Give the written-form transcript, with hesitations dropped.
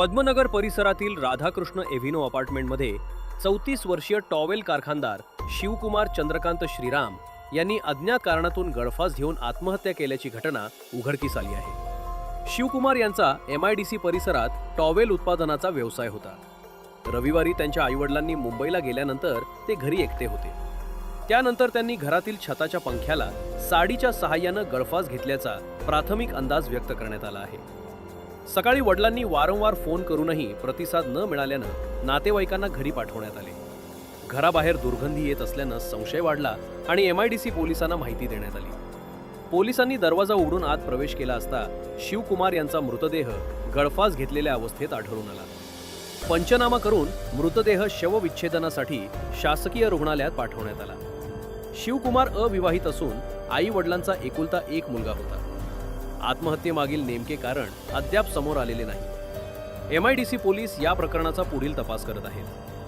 पद्मनगर परिसरातील राधाकृष्ण एव्हिन्यू अपार्टमेंटमध्ये 34 वर्षीय टॉवेल कारखानदार शिवकुमार चंद्रकांत श्रीराम यांनी अज्ञात कारणातून गळफास घेऊन आत्महत्या केल्याची घटना उघडकीस आली आहे। शिवकुमार यांचा MIDC परिसरात टॉवेल उत्पादनाचा व्यवसाय होता। रविवारी त्यांच्या आईवडिलांनी मुंबईला गेल्यानंतर ते घरी एकटे होते। त्यानंतर त्यांनी घरातील छताच्या पंख्याला साडीच्या सहाय्याने गळफास घेतल्याचा प्राथमिक अंदाज व्यक्त करण्यात आला आहे। सकाळी वडिलांनी वारंवार फोन करूनही प्रतिसाद न मिळाल्यानं नातेवाईकांना घरी पाठवण्यात आले। घराबाहेर दुर्गंधी येत असल्यानं संशय वाढला आणि MIDC पोलिसांना माहिती देण्यात आली। पोलिसांनी दरवाजा उघडून आत प्रवेश केला असता शिवकुमार यांचा मृतदेह गळफास घेतलेल्या अवस्थेत आढळून आला। पंचनामा करून मृतदेह शवविच्छेदनासाठी शासकीय रुग्णालयात पाठवण्यात आला। शिवकुमार अविवाहित असून आई वडिलांचा एकुलता एक मुलगा होता। आत्महत्येमागील नेमके कारण अद्याप समोर आलेले नाही। MIDC पोलीस या प्रकरणाचा पुढील तपास करत आहेत।